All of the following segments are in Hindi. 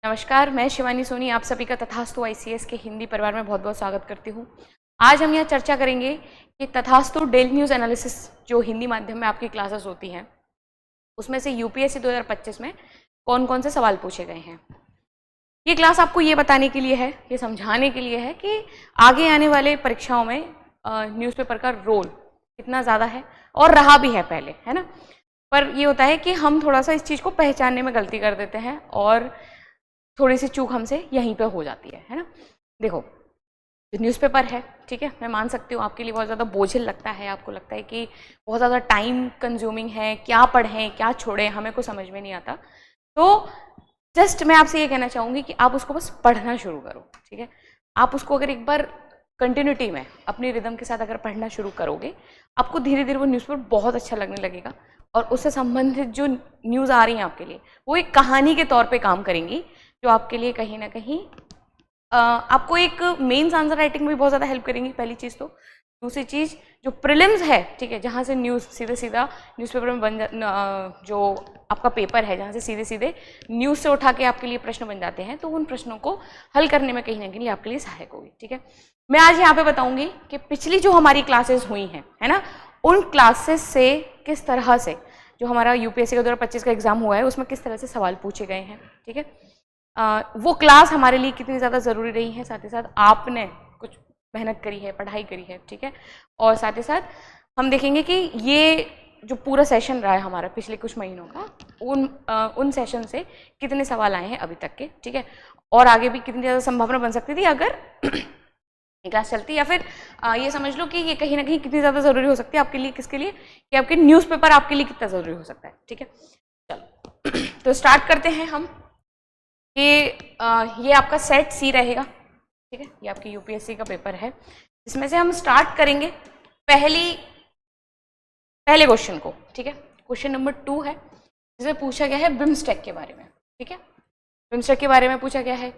नमस्कार, मैं शिवानी सोनी आप सभी का तथास्तु आईसीएस के हिंदी परिवार में बहुत बहुत स्वागत करती हूँ। आज हम यह चर्चा करेंगे कि तथास्तु डेली न्यूज़ एनालिसिस जो हिंदी माध्यम में आपकी क्लासेस होती हैं उसमें से यूपीएससी 2025 में कौन कौन से सवाल पूछे गए हैं। ये क्लास आपको ये बताने के लिए है, ये समझाने के लिए है कि आगे आने वाले परीक्षाओं में न्यूज़पेपर का रोल कितना ज़्यादा है और रहा भी है पहले, है ना। पर ये होता है कि हम थोड़ा सा इस चीज़ को पहचानने में गलती कर देते हैं और थोड़ी सी चूक हमसे यहीं पे हो जाती है ना। देखो, जो न्यूज़पेपर है, ठीक है, मैं मान सकती हूँ आपके लिए बहुत ज़्यादा बोझिल लगता है, आपको लगता है कि बहुत ज़्यादा टाइम कंज्यूमिंग है, क्या पढ़ें क्या छोड़ें, हमें कुछ समझ में नहीं आता। तो जस्ट मैं आपसे ये कहना चाहूँगी कि आप उसको बस पढ़ना शुरू करो, ठीक है। आप उसको अगर एक बार कंटिन्यूटी में अपनी रिदम के साथ अगर पढ़ना शुरू करोगे, आपको धीरे धीरे वो न्यूज़पेपर बहुत अच्छा लगने लगेगा और उससे संबंधित जो न्यूज़ आ रही हैं आपके लिए वो एक कहानी के तौर पे काम करेंगी, जो आपके लिए कहीं ना कहीं आपको एक मेंस आंसर राइटिंग में भी बहुत ज़्यादा हेल्प करेंगी, पहली चीज़ तो। दूसरी चीज़, जो प्रीलिम्स है, ठीक है, जहाँ से न्यूज़ सीधे सीधा न्यूज़पेपर में जो आपका पेपर है, जहाँ से सीधे सीधे न्यूज़ से उठा के आपके लिए प्रश्न बन जाते हैं, तो उन प्रश्नों को हल करने में कहीं ना कहीं आपके लिए सहायक होगी, ठीक है। मैं आज यहाँ पे बताऊँगी कि पिछली जो हमारी क्लासेस हुई हैं, है ना, उन क्लासेस से किस तरह से जो हमारा यूपीएससी का 2025 का एग्जाम हुआ है उसमें किस तरह से सवाल पूछे गए हैं, ठीक है। वो क्लास हमारे लिए कितनी ज़्यादा ज़रूरी रही है, साथ ही साथ आपने कुछ मेहनत करी है, पढ़ाई करी है, ठीक है। और साथ ही साथ हम देखेंगे कि ये जो पूरा सेशन रहा है हमारा पिछले कुछ महीनों का, उन सेशन से कितने सवाल आए हैं अभी तक के, ठीक है, और आगे भी कितनी ज़्यादा संभावना बन सकती थी अगर क्लास चलती, या फिर ये समझ लो कि ये कहीं ना कहीं कितनी ज़्यादा ज़रूरी हो सकती है आपके लिए, किसके लिए, कि आपके न्यूज़पेपर आपके लिए कितना ज़रूरी हो सकता है, ठीक है। चलो तो स्टार्ट करते हैं हम कि ये आपका सेट सी रहेगा, ठीक है, ये आपकी यूपीएससी का पेपर है। इसमें से हम स्टार्ट करेंगे पहले क्वेश्चन को, ठीक है। क्वेश्चन नंबर 2 है, जिसमें पूछा गया है बिम्स्टेक के बारे में, ठीक है। बिम्स्टेक के बारे में पूछा गया है,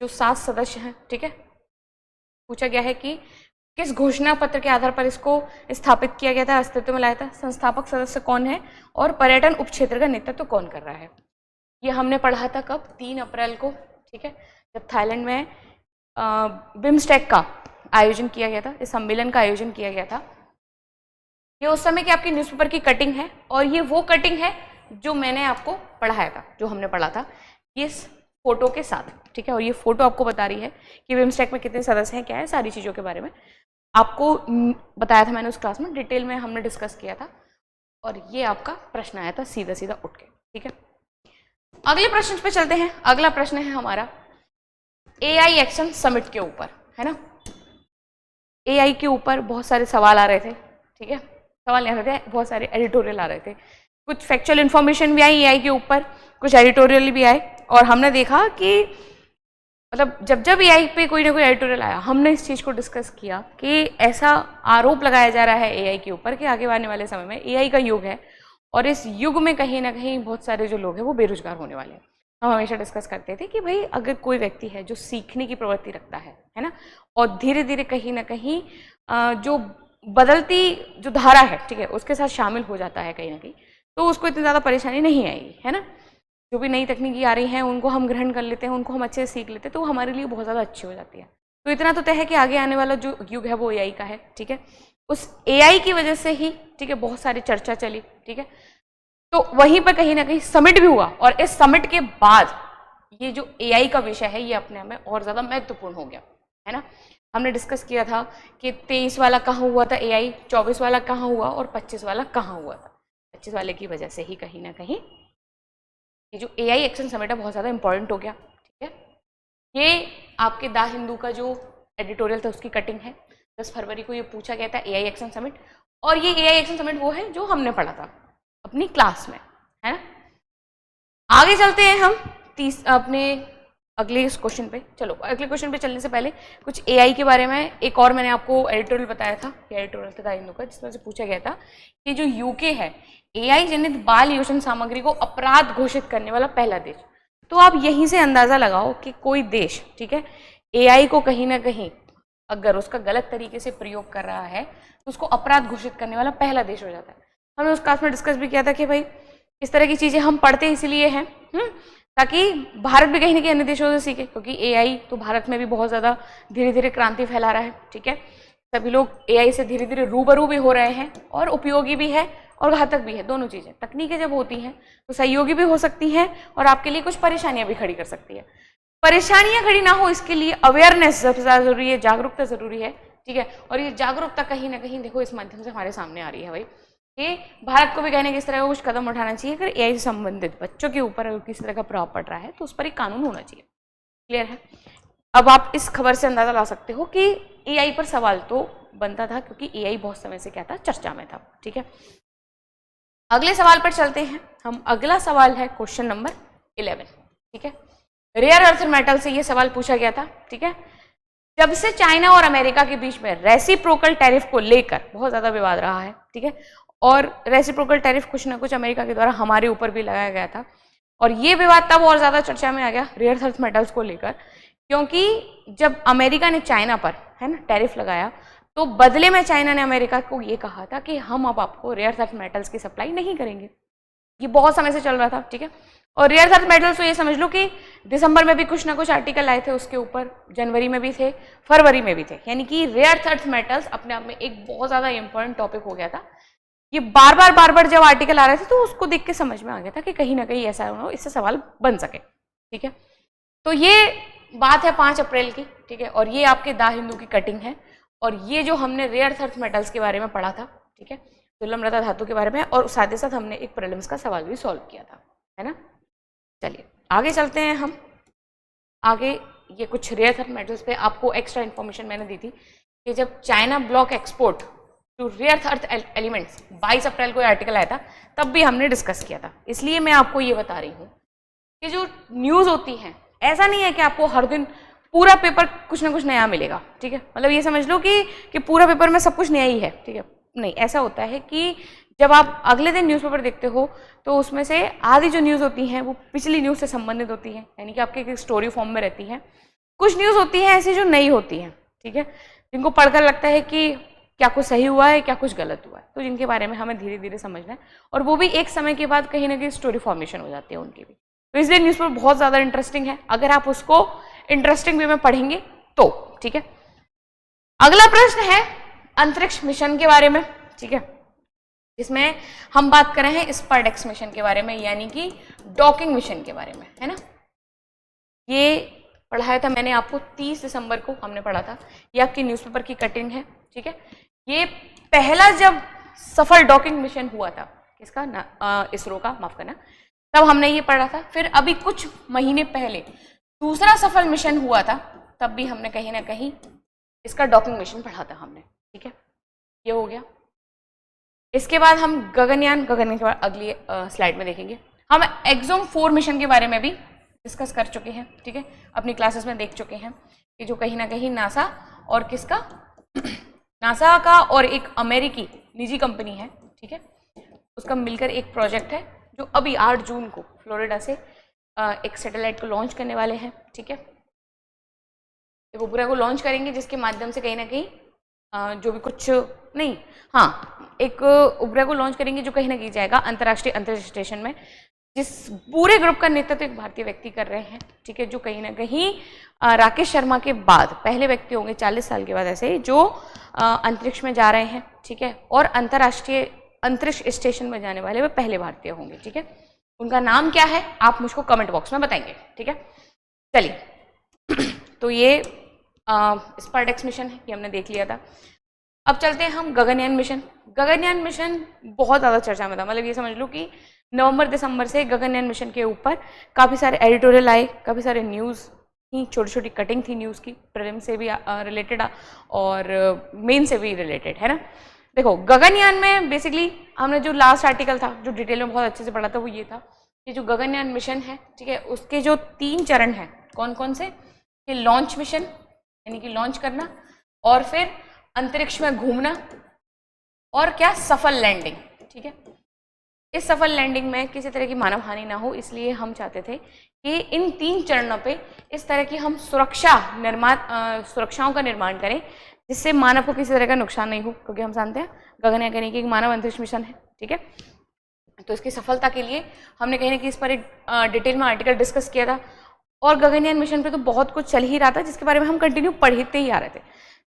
जो 7 सदस्य हैं, ठीक है। पूछा गया है कि किस घोषणा पत्र के आधार पर इसको स्थापित किया गया था, अस्तित्व में लाया था, संस्थापक सदस्य कौन है और पर्यटन उपक्षेत्र का नेतृत्व कौन कर रहा है। ये हमने पढ़ा था कब, 3 अप्रैल को, ठीक है, जब थाईलैंड में बिम्स्टेक का आयोजन किया गया था, इस सम्मेलन का आयोजन किया गया था। ये उस समय की आपकी न्यूज़पेपर की कटिंग है और ये वो कटिंग है जो मैंने आपको पढ़ाया था, जो हमने पढ़ा था, ये फोटो के साथ, ठीक है। और ये फोटो आपको बता रही है कि बिम्स्टेक में कितने सदस्य हैं, क्या है, सारी चीज़ों के बारे में आपको बताया था मैंने उस क्लास में, डिटेल में हमने डिस्कस किया था। और ये आपका प्रश्न आया था सीधा सीधा उठ के, ठीक है। अगले प्रश्न पे चलते हैं। अगला प्रश्न है हमारा एआई एक्शन समिट के ऊपर, है ना। एआई के ऊपर बहुत सारे सवाल आ रहे थे, ठीक है, सवाल नहीं आ रहे थे, बहुत सारे एडिटोरियल आ रहे थे, कुछ फैक्चुअल इन्फॉर्मेशन भी आई एआई के ऊपर, कुछ एडिटोरियल भी आए। और हमने देखा कि मतलब जब जब एआई पे कोई ना कोई एडिटोरियल आया, हमने इस चीज़ को डिस्कस किया कि ऐसा आरोप लगाया जा रहा है एआई के ऊपर कि आगे आने वाले समय में एआई का युग है और इस युग में कहीं ना कहीं बहुत सारे जो लोग हैं वो बेरोजगार होने वाले हैं। हम हमेशा डिस्कस करते थे कि भाई अगर कोई व्यक्ति है जो सीखने की प्रवृत्ति रखता है ना, और धीरे धीरे कहीं ना कहीं जो बदलती जो धारा है, ठीक है, उसके साथ शामिल हो जाता है कहीं ना कहीं, तो उसको इतनी ज़्यादा परेशानी नहीं आएगी, है ना। जो भी नई तकनीकी आ रही हैं उनको हम ग्रहण कर लेते हैं, उनको हम अच्छे से सीख लेते हैं, तो हमारे लिए बहुत ज़्यादा अच्छी हो जाती है। तो इतना तो तय है कि आगे आने वाला जो युग है वो एआई का है, ठीक है। उस एआई की वजह से ही, ठीक है, बहुत सारी चर्चा चली, ठीक है। तो वहीं पर कहीं ना कहीं समिट भी हुआ और इस समिट के बाद ये जो एआई का विषय है ये अपने आप में और ज़्यादा महत्वपूर्ण हो गया, है ना। हमने डिस्कस किया था कि 23 वाला कहाँ हुआ था एआई, 24 वाला कहाँ हुआ और 25 वाला कहाँ हुआ था। 25 वाले की वजह से ही कहीं ना कहीं ये जो एआई एक्शन समिट है बहुत ज़्यादा इंपॉर्टेंट हो गया, ठीक है। ये आपके द हिंदू का जो एडिटोरियल था उसकी कटिंग है। 10 फरवरी को ये पूछा गया था एआई एक्शन समिट, और ये एआई एक्शन समिट वो है जो हमने पढ़ा था अपनी क्लास में, है ना। आगे चलते हैं हम अपने अगले इस क्वेश्चन पे। चलो अगले क्वेश्चन पे चलने से पहले कुछ एआई के बारे में एक और मैंने आपको एडिटोरियल बताया था, एडिटोरियल था हिंदू का, जिसमें से पूछा गया था कि जो यूके है एआई जनित बाल योषण सामग्री को अपराध घोषित करने वाला पहला देश। तो आप यहीं से अंदाजा लगाओ कि कोई देश, ठीक है, एआई को कहीं ना कहीं अगर उसका गलत तरीके से प्रयोग कर रहा है तो उसको अपराध घोषित करने वाला पहला देश हो जाता है। हमने उस क्लास में डिस्कस भी किया था कि भाई इस तरह की चीज़ें हम पढ़ते इसलिए हैं ताकि भारत भी कहीं ना कहीं अन्य देशों से सीखे, क्योंकि एआई तो भारत में भी बहुत ज़्यादा धीरे धीरे क्रांति फैला रहा है। ठीक है, सभी लोग एआई से धीरे धीरे रूबरू भी हो रहे हैं, और उपयोगी भी है और घातक भी है, दोनों चीज़ें। तकनीकें जब होती हैं तो सहयोगी भी हो सकती हैं और आपके लिए कुछ परेशानियां भी खड़ी कर सकती है। परेशानियां खड़ी ना हो इसके लिए अवेयरनेस सबसे ज़्यादा जरूरी है, जागरूकता जरूरी है। ठीक है, और ये जागरूकता कहीं ना कहीं देखो इस माध्यम से हमारे सामने आ रही है भाई, कि भारत को भी कहने किस तरह का कुछ कदम उठाना चाहिए। अगर एआई से संबंधित बच्चों के ऊपर अगर किसी तरह का प्रभाव पड़ रहा है तो उस पर एक कानून होना चाहिए। क्लियर है? अब आप इस खबर से अंदाजा ला सकते हो कि एआई पर सवाल तो बनता था, क्योंकि एआई बहुत समय से क्या था, चर्चा में था। ठीक है, अगले सवाल पर चलते हैं हम। अगला सवाल है क्वेश्चन नंबर 11। ठीक है, रेयर अर्थ मेटल से ये सवाल पूछा गया था। ठीक है, जब से चाइना और अमेरिका के बीच में रेसिप्रोकल टैरिफ को लेकर बहुत ज्यादा विवाद रहा है। ठीक है, और रेसिप्रोकल टैरिफ कुछ ना कुछ अमेरिका के द्वारा हमारे ऊपर भी लगाया गया था, और ये विवाद तब और ज्यादा चर्चा में आ गया रेयर अर्थ मेटल्स को लेकर, क्योंकि जब अमेरिका ने चाइना पर है ना टैरिफ लगाया, तो बदले में चाइना ने अमेरिका को ये कहा था कि हम अब आपको रेयर अर्थ मेटल्स की सप्लाई नहीं करेंगे। ये बहुत समय से चल रहा था। ठीक है, और रेयर अर्थ मेटल्स तो ये समझ लो कि दिसंबर में भी कुछ ना कुछ आर्टिकल आए थे उसके ऊपर, जनवरी में भी थे, फरवरी में भी थे, यानी कि रेयर अर्थ मेटल्स अपने आप में एक बहुत ज्यादा इंपॉर्टेंट टॉपिक हो गया था। ये बार बार जब आर्टिकल आ रहे थे तो उसको देख के समझ में आ गया था कि कहीं ना कहीं ऐसा हो इससे सवाल बन सके। ठीक है, तो ये बात है 5 अप्रैल की। ठीक है, और ये आपके द हिंदू की कटिंग है, और ये जो हमने रेयर अर्थ मेटल्स के बारे में पढ़ा था। ठीक है, दुर्लभ मृदा धातु के बारे में, और साथ ही साथ हमने एक प्रीलिम्स का सवाल भी सॉल्व किया था, है ना। चलिए आगे चलते हैं हम। आगे ये कुछ रेयर अर्थ मेटल्स पे आपको एक्स्ट्रा इन्फॉर्मेशन मैंने दी थी कि जब China block export to rare earth elements 22 अप्रैल को आर्टिकल आया था, तब भी हमने डिस्कस किया था। इसलिए मैं आपको ये बता रही हूँ कि जो न्यूज़ होती हैं, ऐसा नहीं है कि आपको हर दिन पूरा पेपर कुछ ना कुछ नया मिलेगा। ठीक है, मतलब ये समझ लो कि पूरा पेपर में सब कुछ नया ही है। ठीक है, नहीं, ऐसा होता है कि जब आप अगले दिन न्यूज़पेपर देखते हो तो उसमें से आधी जो न्यूज़ होती हैं वो पिछली न्यूज़ से संबंधित होती हैं, यानी कि आपके एक स्टोरी फॉर्म में रहती हैं। कुछ न्यूज़ होती हैं ऐसी जो नई होती हैं। ठीक है, जिनको पढ़कर लगता है कि क्या कुछ सही हुआ है, क्या कुछ गलत हुआ है, तो जिनके बारे में हमें धीरे धीरे समझना है, और वो भी एक समय के बाद कहीं ना कहीं स्टोरी फॉर्मेशन हो जाती है उनकी भी। तो इसलिए न्यूज़पेपर बहुत ज़्यादा इंटरेस्टिंग है अगर आप उसको इंटरेस्टिंग वे में पढ़ेंगे तो। ठीक है, अगला प्रश्न है अंतरिक्ष मिशन के बारे में। ठीक है, जिसमें हम बात कर रहे हैं स्पार्डेक्स मिशन के बारे में, यानी कि डॉकिंग मिशन के बारे में, है ना। ये पढ़ाया था मैंने आपको 30 दिसंबर को हमने पढ़ा था। ये आपकी न्यूज़पेपर की कटिंग है। ठीक है, ये पहला जब सफल डॉकिंग मिशन हुआ था किसका, इसरो का, माफ करना, तब हमने ये पढ़ा था। फिर अभी कुछ महीने पहले दूसरा सफल मिशन हुआ था, तब भी हमने कहीं ना कहीं इसका डॉकिंग मिशन पढ़ा था हमने। ठीक है, ये हो गया। इसके बाद हम गगनयान के बाद अगली स्लाइड में देखेंगे। हम एक्सोम 4 मिशन के बारे में भी डिस्कस कर चुके हैं। ठीक है, अपनी क्लासेस में देख चुके हैं कि जो कहीं ना कहीं नासा और किसका नासा का और एक अमेरिकी निजी कंपनी है। ठीक है, उसका मिलकर एक प्रोजेक्ट है जो अभी 8 जून को फ्लोरिडा से एक सैटेलाइट को लॉन्च करने वाले हैं। ठीक है, एक उपग्रह को लॉन्च करेंगे जिसके माध्यम से कहीं ना कहीं जो भी कुछ नहीं, हाँ, एक उपग्रह को लॉन्च करेंगे जो कहीं ना कहीं जाएगा अंतर्राष्ट्रीय अंतरिक्ष स्टेशन में, जिस पूरे ग्रुप का नेतृत्व एक भारतीय व्यक्ति कर रहे हैं। ठीक है, जो कहीं ना कहीं राकेश शर्मा के बाद पहले व्यक्ति होंगे 40 साल के बाद ऐसे जो अंतरिक्ष में जा रहे हैं। ठीक है, और अंतर्राष्ट्रीय अंतरिक्ष स्टेशन में जाने वाले वे पहले भारतीय होंगे। ठीक है, उनका नाम क्या है आप मुझको कमेंट बॉक्स में बताएंगे। ठीक है, चलिए तो ये स्पार्डेक्स मिशन है, ये हमने देख लिया था। अब चलते हैं हम गगनयान मिशन। गगनयान मिशन बहुत ज़्यादा चर्चा में था, मतलब ये समझ लो कि नवंबर दिसंबर से गगनयान मिशन के ऊपर काफ़ी सारे एडिटोरियल आए, काफ़ी सारे न्यूज़ थी, छोटी छोटी कटिंग थी न्यूज़ की, प्रीलिम से भी रिलेटेड और मेन से भी रिलेटेड, है ना। देखो गगनयान में बेसिकली हमने जो लास्ट आर्टिकल था जो डिटेल में बहुत अच्छे से पढ़ा था वो ये था कि जो गगनयान मिशन है, ठीक है, उसके जो 3 चरण हैं, कौन कौन से, कि लॉन्च मिशन यानी कि लॉन्च करना, और फिर अंतरिक्ष में घूमना, और क्या, सफल लैंडिंग। ठीक है, इस सफल लैंडिंग में किसी तरह की मानव हानि ना हो, इसलिए हम चाहते थे कि इन 3 चरणों पे इस तरह की हम सुरक्षाओं का निर्माण करें जिससे मानव को किसी तरह का नुकसान नहीं हो, क्योंकि हम जानते हैं गगनयान यानी कि एक मानव अंतरिक्ष मिशन है। ठीक है, तो इसकी सफलता के लिए हमने कहीं ना कहीं इस पर एक डिटेल में आर्टिकल डिस्कस किया था, और गगनयान मिशन पे तो बहुत कुछ चल ही रहा था जिसके बारे में हम कंटिन्यू पढ़ते ही आ रहे थे।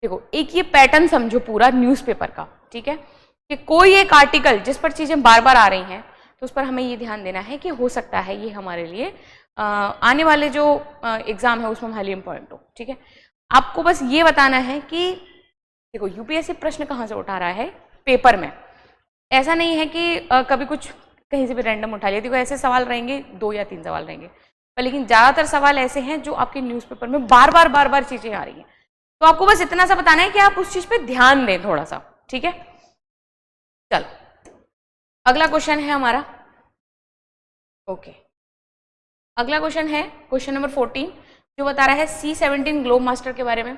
देखो, एक ये पैटर्न समझो पूरा न्यूज़पेपर का, ठीक है, कि कोई एक आर्टिकल जिस पर चीज़ें बार बार आ रही हैं तो उस पर हमें ये ध्यान देना है कि हो सकता है ये हमारे लिए आने वाले जो एग्ज़ाम है उसमें हाईली इंपॉर्टेंट हो, ठीक है। आपको बस ये बताना है कि देखो यूपीएससी प्रश्न कहाँ से उठा रहा है पेपर में, ऐसा नहीं है कि कभी कुछ कहीं से भी रैंडम उठा लिया। देखो ऐसे सवाल रहेंगे, 2 या 3 सवाल रहेंगे, पर लेकिन ज़्यादातर सवाल ऐसे हैं जो आपके न्यूज़पेपर में बार बार चीज़ें आ रही हैं। तो आपको बस इतना सा बताना है कि आप उस चीज़ पे ध्यान दें थोड़ा सा, ठीक है। चलो अगला क्वेश्चन है हमारा, ओके, अगला क्वेश्चन है क्वेश्चन नंबर 14, जो बता रहा है C-17 ग्लोब मास्टर के बारे में।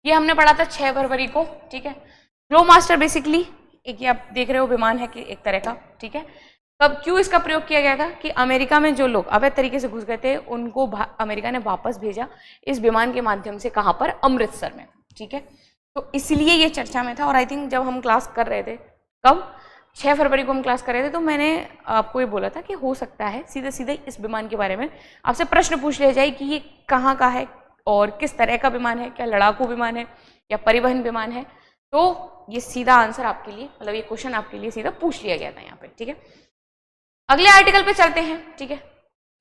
ये हमने पढ़ा था 6 फरवरी को, ठीक है। ग्लोब मास्टर बेसिकली एक, ये आप देख रहे हो विमान है कि एक तरह का, ठीक है। कब क्यों इसका प्रयोग किया गया था कि अमेरिका में जो लोग अवैध तरीके से घुस गए थे उनको अमेरिका ने वापस भेजा इस विमान के माध्यम से, कहाँ पर, अमृतसर में, ठीक है। तो इसलिए ये चर्चा में था। और आई थिंक जब हम क्लास कर रहे थे, कब, 6 फरवरी को हम क्लास कर रहे थे, तो मैंने आपको ये बोला था कि हो सकता है सीधे सीधे इस विमान के बारे में आपसे प्रश्न पूछ लिया जाए कि ये कहाँ का है और किस तरह का विमान है, क्या लड़ाकू विमान है या परिवहन विमान है। तो ये सीधा आंसर आपके लिए, मतलब ये क्वेश्चन आपके लिए सीधा पूछ लिया गया था यहाँ पे, ठीक है। अगले आर्टिकल पे चलते हैं, ठीक है।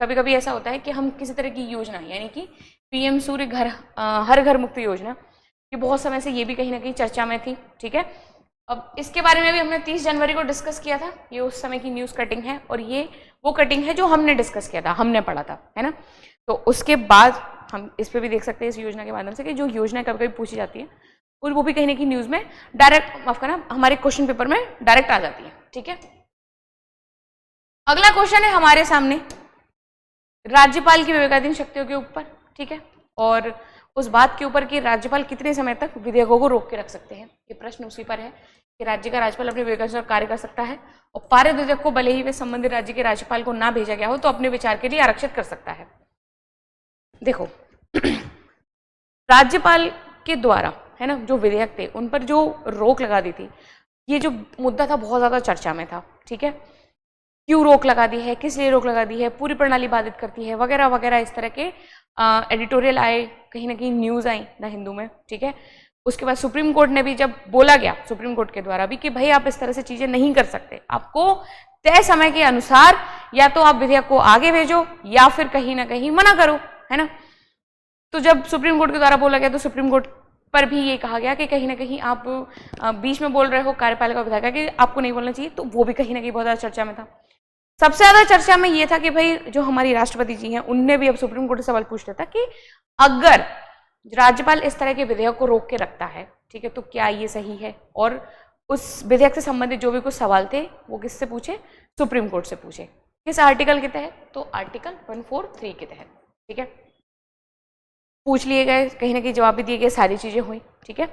कभी कभी ऐसा होता है कि हम किसी तरह की योजना, यानी कि पीएम सूर्य घर हर घर मुफ्त योजना, ये बहुत समय से ये भी कहीं ना कहीं चर्चा में थी, ठीक है। अब इसके बारे में भी हमने 30 जनवरी को डिस्कस किया था। ये उस समय की न्यूज़ कटिंग है और ये वो कटिंग है जो हमने डिस्कस किया था, हमने पढ़ा था, है ना। तो उसके बाद हम इस पर भी देख सकते हैं इस योजना के माध्यम से कि जो योजना कभी कभी पूछी जाती है और वो भी कहीं ना कहीं न्यूज़ में डायरेक्ट, माफ करना, हमारे क्वेश्चन पेपर में डायरेक्ट आ जाती है, ठीक है। अगला क्वेश्चन है हमारे सामने राज्यपाल की विवेकाधीन शक्तियों के ऊपर, ठीक है, और उस बात के ऊपर कि राज्यपाल कितने समय तक विधेयकों को रोक के रख सकते हैं। ये प्रश्न उसी पर है कि राज्य का राज्यपाल अपने विवेकानुसार कार्य कर सकता है और पारित विधेयक को भले ही वे संबंधित राज्य के राज्यपाल को ना भेजा गया हो तो अपने विचार के लिए आरक्षित कर सकता है। देखो राज्यपाल के द्वारा, है ना, जो विधेयक थे उन पर जो रोक लगा दी थी, ये जो मुद्दा था बहुत ज़्यादा चर्चा में था, ठीक है। क्यों रोक लगा दी है, किस लिए रोक लगा दी है, पूरी प्रणाली बाधित करती है, वगैरह वगैरह, इस तरह के एडिटोरियल आए, कहीं ना कहीं न्यूज़ आई ना हिंदू में, ठीक है। उसके बाद सुप्रीम कोर्ट ने भी जब बोला गया, सुप्रीम कोर्ट के द्वारा भी, कि भाई आप इस तरह से चीज़ें नहीं कर सकते, आपको तय समय के अनुसार या तो आप विधेयक को आगे भेजो या फिर कहीं ना कहीं मना करो, है ना। तो जब सुप्रीम कोर्ट के द्वारा बोला गया तो सुप्रीम कोर्ट पर भी ये कहा गया कि कहीं ना कहीं आप बीच में बोल रहे हो कार्यपालिका विधायिका कि आपको नहीं बोलना चाहिए, तो वो भी कहीं ना कहीं बहुत ज़्यादा चर्चा में था। सबसे ज़्यादा चर्चा में ये था कि भाई जो हमारी राष्ट्रपति जी हैं उनने भी अब सुप्रीम कोर्ट से सवाल पूछ लिया था कि अगर राज्यपाल इस तरह के विधेयक को रोक के रखता है, ठीक है, तो क्या ये सही है। और उस विधेयक से संबंधित जो भी कुछ सवाल थे वो किससे पूछे, सुप्रीम कोर्ट से पूछे। किस आर्टिकल के तहत, तो आर्टिकल 143 के तहत, ठीक है, पूछ लिए गए, कहीं ना कहीं जवाब भी दिए गए, सारी चीज़ें हुई, ठीक है।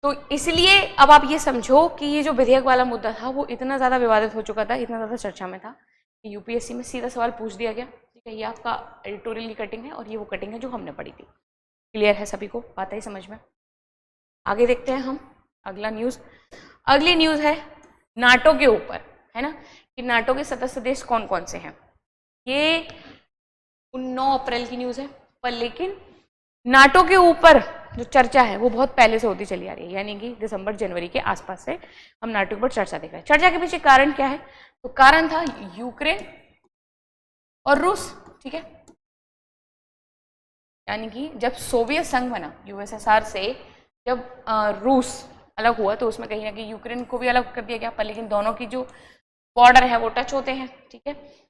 तो इसलिए अब आप ये समझो कि ये जो विधेयक वाला मुद्दा था वो इतना ज़्यादा विवादित हो चुका था, इतना ज़्यादा चर्चा में था कि यूपीएससी में सीधा सवाल पूछ दिया गया, ठीक है। ये आपका एडिटोरियल की कटिंग है और ये वो कटिंग है जो हमने पढ़ी थी। क्लियर है सभी को, बात है समझ में। आगे देखते हैं हम अगला न्यूज़। अगली न्यूज़ है नाटो के ऊपर, है ना, कि नाटो के सदस्य देश कौन कौन से हैं। ये 9 अप्रैल की न्यूज़ है, पर लेकिन नाटो के ऊपर जो चर्चा है वो बहुत पहले से होती चली आ रही है, यानी कि दिसंबर जनवरी के आसपास से हम नाटो के ऊपर चर्चा देख रहे हैं। चर्चा के पीछे कारण क्या है, तो कारण था यूक्रेन और रूस, ठीक है। यानी कि जब सोवियत संघ बना यूएसएसआर से, जब रूस अलग हुआ तो उसमें कहीं ना कहीं यूक्रेन को भी अलग कर दिया गया, पर लेकिन दोनों की जो बॉर्डर है वो टच होते हैं, ठीक है।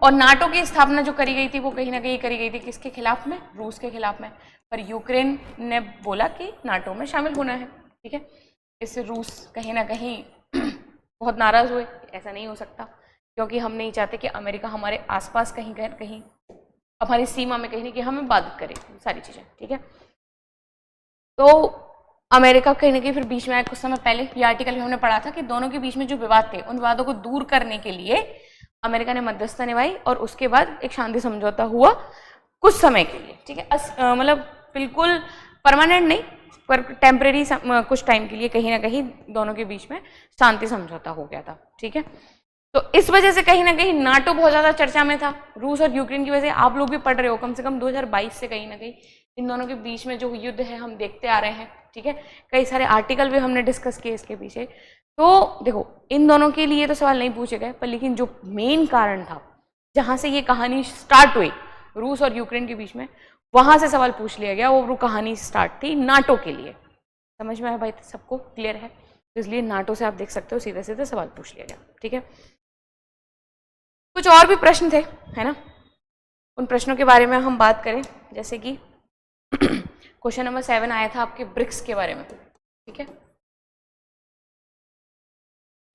और नाटो की स्थापना जो करी गई थी वो कहीं ना कहीं करी गई थी किसके खिलाफ में, रूस के खिलाफ में। पर यूक्रेन ने बोला कि नाटो में शामिल होना है, ठीक है। इससे रूस कहीं ना कहीं बहुत नाराज हुए, ऐसा नहीं हो सकता क्योंकि हम नहीं चाहते कि अमेरिका हमारे आसपास कहीं कहीं हमारी सीमा में कहीं ना कहीं हमें बाधित करे सारी चीज़ें, ठीक है। तो अमेरिका कहीं ना कहीं फिर बीच में आया। कुछ समय पहले ये आर्टिकल में हमने पढ़ा था कि दोनों के बीच में जो विवाद थे उन विवादों को दूर करने के लिए अमेरिका ने मध्यस्थता निभाई और उसके बाद एक शांति समझौता हुआ कुछ समय के लिए, ठीक है। मतलब बिल्कुल परमानेंट नहीं, पर टेम्परेरी कुछ टाइम के लिए कहीं ना कहीं दोनों के बीच में शांति समझौता हो गया था, ठीक है। तो इस वजह से कहीं ना कहीं नाटो बहुत ज़्यादा चर्चा में था। रूस और यूक्रेन की वजह से आप लोग भी पढ़ रहे हो, कम से कम 2022 से कहीं ना कहीं इन दोनों के बीच में जो युद्ध है हम देखते आ रहे हैं, ठीक है। कई सारे आर्टिकल भी हमने डिस्कस किए इसके पीछे। तो देखो इन दोनों के लिए तो सवाल नहीं पूछे गए, पर लेकिन जो मेन कारण था जहाँ से ये कहानी स्टार्ट हुई रूस और यूक्रेन के बीच में, वहाँ से सवाल पूछ लिया गया। वो कहानी स्टार्ट थी नाटो के लिए। समझ में आया भाई? सबको क्लियर है? तो इसलिए नाटो से आप देख सकते हो सीधे सीधे सवाल पूछ लिया गया, ठीक है। कुछ और भी प्रश्न थे, है ना, उन प्रश्नों के बारे में हम बात करें। जैसे कि क्वेश्चन नंबर 7 आया था आपके ब्रिक्स के बारे में, ठीक है।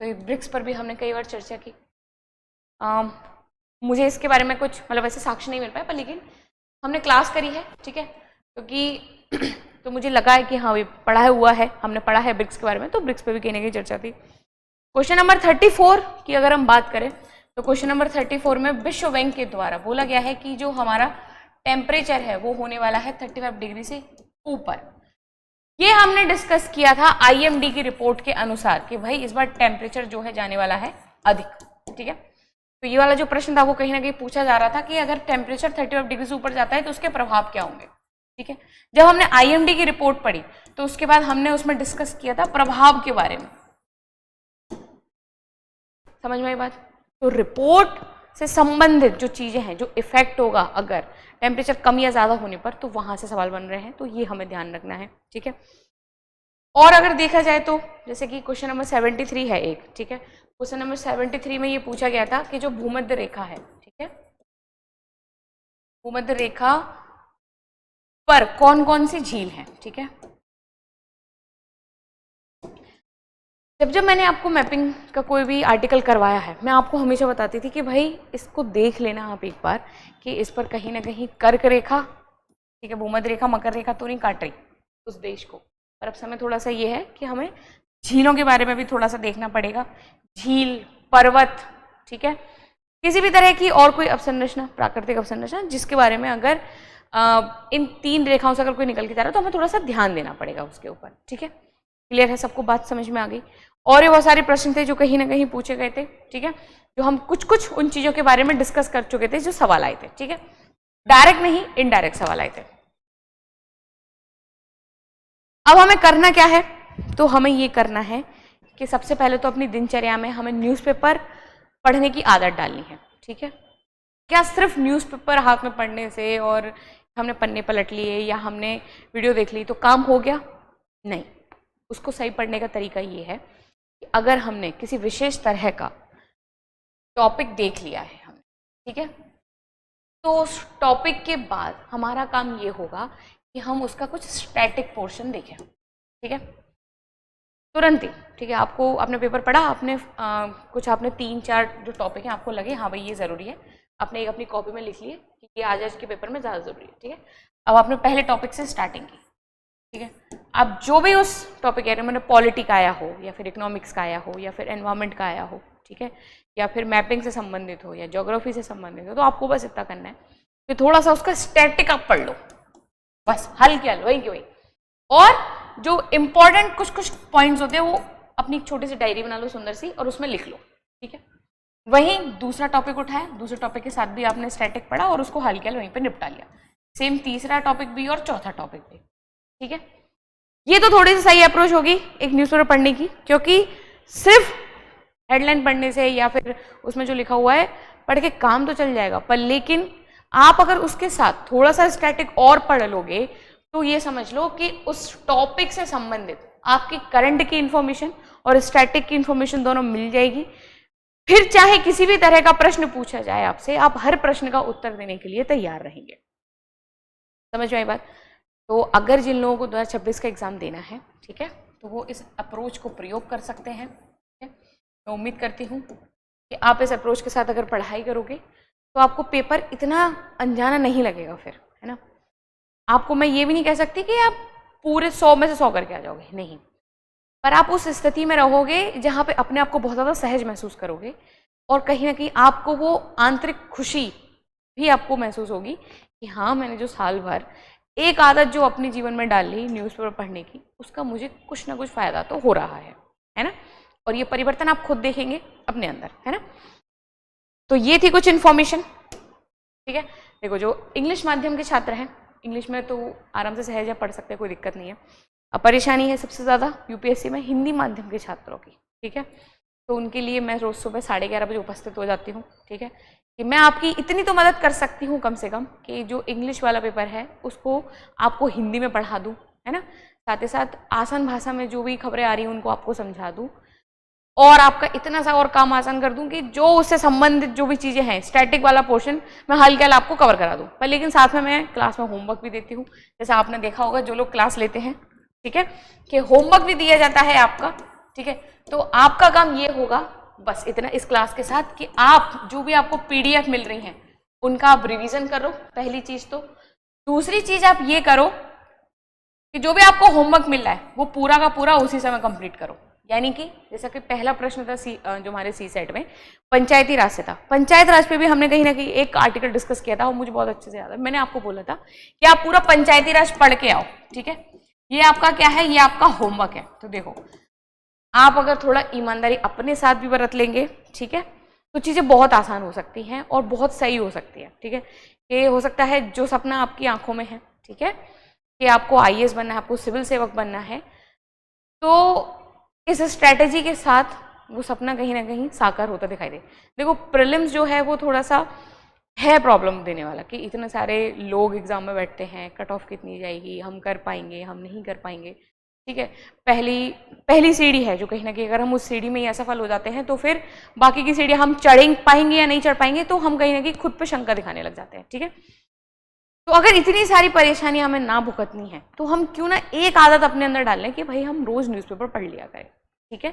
तो ये ब्रिक्स पर भी हमने कई बार चर्चा की। मुझे इसके बारे में कुछ मतलब वैसे साक्ष्य नहीं मिल पाया, पर लेकिन हमने क्लास करी है, ठीक है, क्योंकि तो मुझे लगा है कि हाँ ये पढ़ा हुआ है, हमने पढ़ा है ब्रिक्स के बारे में, तो ब्रिक्स पे भी कहीं ना कहीं चर्चा थी। क्वेश्चन नंबर 34 की अगर हम बात करें तो क्वेश्चन नंबर 34 में विश्व बैंक के द्वारा बोला गया है कि जो हमारा टेम्परेचर है वो होने वाला है 35 डिग्री से ऊपर। ये हमने डिस्कस किया था IMD की रिपोर्ट के अनुसार कि भाई इस बार टेम्परेचर जो है जाने वाला है अधिक, ठीक है। तो ये वाला जो प्रश्न था वो कहीं ना कहीं पूछा जा रहा था कि अगर टेम्परेचर 35 डिग्री से ऊपर जाता है तो उसके प्रभाव क्या होंगे, ठीक है। जब हमने IMD की रिपोर्ट पढ़ी तो उसके बाद हमने उसमें डिस्कस किया था प्रभाव के बारे में। समझ में आई बात? तो रिपोर्ट से संबंधित जो चीजें हैं, जो इफेक्ट होगा अगर टेम्परेचर कम या ज्यादा होने पर, तो वहां से सवाल बन रहे हैं, तो ये हमें ध्यान रखना है, ठीक है। और अगर देखा जाए तो जैसे कि क्वेश्चन नंबर 73 है एक, ठीक है। क्वेश्चन नंबर 73 में ये पूछा गया था कि जो भूमध्य रेखा है, ठीक है, भूमध्य रेखा पर कौन कौन सी झील है, ठीक है। जब मैंने आपको मैपिंग का कोई भी आर्टिकल करवाया है, मैं आपको हमेशा बताती थी कि भाई इसको देख लेना आप एक बार कि इस पर कहीं ना कहीं कर्क रेखा, ठीक है, भूमध्य रेखा मकर रेखा तो नहीं काट रही उस देश को। पर अब समय थोड़ा सा ये है कि हमें झीलों के बारे में भी थोड़ा सा देखना पड़ेगा। झील, पर्वत, ठीक है, किसी भी तरह की और कोई अवसंरचना, प्राकृतिक अवसंरचना जिसके बारे में अगर इन 3 रेखाओं से अगर कोई निकल के जा रहा है तो हमें थोड़ा सा ध्यान देना पड़ेगा उसके ऊपर, ठीक है। क्लियर है? सबको बात समझ में आ गई? और ये बहुत सारे प्रश्न थे जो कहीं ना कहीं पूछे गए थे, ठीक है, जो हम कुछ उन चीजों के बारे में डिस्कस कर चुके थे जो सवाल आए थे, ठीक है। डायरेक्ट नहीं, इनडायरेक्ट सवाल आए थे। अब हमें करना क्या है? तो हमें ये करना है कि सबसे पहले तो अपनी दिनचर्या में हमें न्यूज़पेपर पढ़ने की आदत डालनी है, ठीक है। क्या सिर्फ न्यूज़पेपर हाथ में पढ़ने से और हमने पन्ने पलट लिए या हमने वीडियो देख ली तो काम हो गया? नहीं। उसको सही पढ़ने का तरीका ये है कि अगर हमने किसी विशेष तरह का टॉपिक देख लिया है हमने, ठीक है, तो उस टॉपिक के बाद हमारा काम ये होगा कि हम उसका कुछ स्टैटिक पोर्शन देखें, ठीक है, तुरंत ही, ठीक है। आपको आपने पेपर पढ़ा, आपने कुछ आपने 3-4 जो टॉपिक हैं आपको लगे हाँ भाई ये ज़रूरी है, आपने एक अपनी कॉपी में लिख लिए कि ये आज के पेपर में ज़्यादा ज़रूरी है, ठीक है। अब आपने पहले टॉपिक से स्टार्टिंग की, ठीक है। अब जो भी उस टॉपिक है, मैंने पॉलिटी का आया हो या फिर इकोनॉमिक्स का आया हो या फिर एनवायरमेंट का आया हो, ठीक है, या फिर मैपिंग से संबंधित हो या ज्योग्राफी से संबंधित हो, तो आपको बस इतना करना है कि थोड़ा सा उसका स्टैटिक आप पढ़ लो, बस हल क्या लो वही कि वही। और जो इम्पोर्टेंट कुछ पॉइंट्स होते हैं वो अपनी एक छोटी सी डायरी बना लो सुंदर सी और उसमें लिख लो, ठीक है। वहीं दूसरा टॉपिक उठाया, दूसरे टॉपिक के साथ भी आपने स्टैटिक पढ़ा और उसको हल किया, वहीं पे निपटा लिया। सेम तीसरा टॉपिक भी और चौथा टॉपिक भी, ठीक है। ये तो थोड़ी सी सही अप्रोच होगी एक न्यूज़पेपर पढ़ने की, क्योंकि सिर्फ हेडलाइन पढ़ने से या फिर उसमें जो लिखा हुआ है पढ़ के काम तो चल जाएगा, पर लेकिन आप अगर उसके साथ थोड़ा सा स्टैटिक और पढ़ लोगे तो ये समझ लो कि उस टॉपिक से संबंधित आपकी करंट की इंफॉर्मेशन और स्टैटिक की इंफॉर्मेशन दोनों मिल जाएगी। फिर चाहे किसी भी तरह का प्रश्न पूछा जाए आपसे, आप हर प्रश्न का उत्तर देने के लिए तैयार रहेंगे। समझ में आई बात? तो अगर जिन लोगों को 2026 का एग्जाम देना है, ठीक है, तो वो इस अप्रोच को प्रयोग कर सकते हैं, ठीक है। मैं उम्मीद करती हूँ कि आप इस अप्रोच के साथ अगर पढ़ाई करोगे तो आपको पेपर इतना अनजाना नहीं लगेगा फिर, है ना। आपको मैं ये भी नहीं कह सकती कि आप पूरे 100 में से 100 करके आ जाओगे, नहीं, पर आप उस स्थिति में रहोगे जहाँ पे अपने आप को बहुत ज़्यादा सहज महसूस करोगे और कहीं ना कहीं आपको वो आंतरिक खुशी भी आपको महसूस होगी कि हाँ मैंने जो साल भर एक आदत जो अपने जीवन में डाल ली न्यूज़पेपर पढ़ने की, उसका मुझे कुछ ना कुछ फ़ायदा तो हो रहा है ना। और ये परिवर्तन आप खुद देखेंगे अपने अंदर, है ना। तो ये थी कुछ इन्फॉर्मेशन, ठीक है। देखो जो इंग्लिश माध्यम के छात्र हैं, इंग्लिश में तो आराम से सहज पढ़ सकते हैं, कोई दिक्कत नहीं है। अब परेशानी है सबसे ज़्यादा यूपीएससी में हिंदी माध्यम के छात्रों की, ठीक है। तो उनके लिए मैं रोज़ सुबह 11:30 बजे उपस्थित हो जाती हूँ, ठीक है, कि मैं आपकी इतनी तो मदद कर सकती हूँ कम से कम कि जो इंग्लिश वाला पेपर है उसको आपको हिंदी में पढ़ा दूँ, है ना। साथ ही साथ आसान भाषा में जो भी खबरें आ रही हैं उनको आपको समझा दूँ, और आपका इतना सा और काम आसान कर दूं कि जो उससे संबंधित जो भी चीज़ें हैं, स्टैटिक वाला पोर्शन मैं हल्के हल आपको कवर करा दूं। पर लेकिन साथ में मैं क्लास में होमवर्क भी देती हूँ, जैसा आपने देखा होगा जो लोग क्लास लेते हैं, ठीक है, कि होमवर्क भी दिया जाता है आपका, ठीक है। तो आपका काम ये होगा बस इतना इस क्लास के साथ कि आप जो भी आपको PDF मिल रही हैं उनका आप रिविज़न करो, पहली चीज़। तो दूसरी चीज़ आप ये करो कि जो भी आपको होमवर्क मिल रहा है वो पूरा का पूरा उसी समय कंप्लीट करो। यानी कि जैसा कि पहला प्रश्न था जो हमारे C-सेट में पंचायती राज से था, पंचायत राज पे भी हमने कहीं ना कहीं एक आर्टिकल डिस्कस किया था और मुझे बहुत अच्छे से याद है। मैंने आपको बोला था कि आप पूरा पंचायती राज पढ़ के आओ, ठीक है। ये आपका क्या है, ये आपका होमवर्क है। तो देखो आप अगर थोड़ा ईमानदारी अपने साथ भी बरत लेंगे, ठीक है, तो चीज़ें बहुत आसान हो सकती हैं और बहुत सही हो सकती है, ठीक है। ये हो सकता है जो सपना आपकी आंखों में है, ठीक है, कि आपको IAS बनना है, आपको सिविल सेवक बनना है, तो इस स्ट्रैटेजी के साथ वो सपना कहीं ना कहीं साकार होता दिखाई दे। देखो प्रीलिम्स जो है वो थोड़ा सा है प्रॉब्लम देने वाला कि इतने सारे लोग एग्जाम में बैठते हैं, कट ऑफ कितनी जाएगी, हम कर पाएंगे, हम नहीं कर पाएंगे, ठीक है। पहली सीढ़ी है जो कहीं ना कहीं अगर हम उस सीढ़ी में ही असफल हो जाते हैं तो फिर बाकी की सीढ़ी हम चढ़ पाएंगे या नहीं चढ़ पाएंगे, तो हम कहीं ना कहीं खुद पे शंका दिखाने लग जाते हैं, ठीक है। तो अगर इतनी सारी परेशानियां हमें ना भुगतनी है तो हम क्यों ना एक आदत अपने अंदर डाल लें कि भाई हम रोज न्यूज़पेपर पढ़ लिया करें, ठीक है,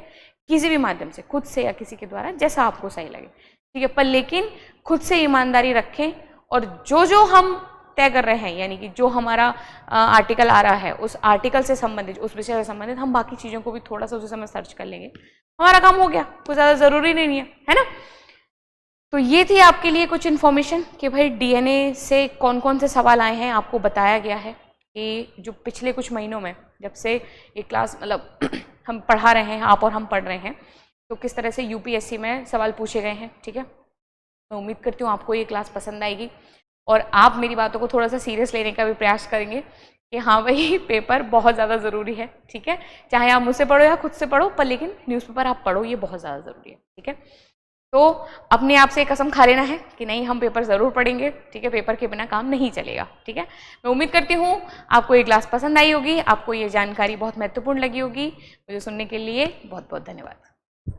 किसी भी माध्यम से, खुद से या किसी के द्वारा, जैसा आपको सही लगे, ठीक है। पर लेकिन खुद से ईमानदारी रखें और जो हम तय कर रहे हैं, यानी कि जो हमारा आर्टिकल आ रहा है उस आर्टिकल से संबंधित, उस विषय से संबंधित हम बाकी चीज़ों को भी थोड़ा सा उसी समय सर्च कर लेंगे, हमारा काम हो गया, कुछ ज़्यादा ज़रूरी नहीं है ना। तो ये थी आपके लिए कुछ इन्फॉर्मेशन कि भाई DNA से कौन कौन से सवाल आए हैं। आपको बताया गया है कि जो पिछले कुछ महीनों में जब से ये क्लास मतलब हम पढ़ा रहे हैं, आप और हम पढ़ रहे हैं, तो किस तरह से UPSC में सवाल पूछे गए हैं, ठीक है। मैं उम्मीद करती हूँ आपको ये क्लास पसंद आएगी और आप मेरी बातों को थोड़ा सा सीरियस लेने का भी प्रयास करेंगे कि हाँ भाई पेपर बहुत ज़्यादा ज़रूरी है, ठीक है। चाहे आप मुझसे पढ़ो या खुद से पढ़ो, पर लेकिन न्यूज़पेपर आप पढ़ो, ये बहुत ज़्यादा ज़रूरी है, ठीक है। तो अपने आप से कसम खा लेना है कि नहीं हम पेपर ज़रूर पढ़ेंगे, ठीक है, पेपर के बिना काम नहीं चलेगा, ठीक है। मैं उम्मीद करती हूँ आपको ये क्लास पसंद आई होगी, आपको ये जानकारी बहुत महत्वपूर्ण लगी होगी। मुझे सुनने के लिए बहुत बहुत धन्यवाद।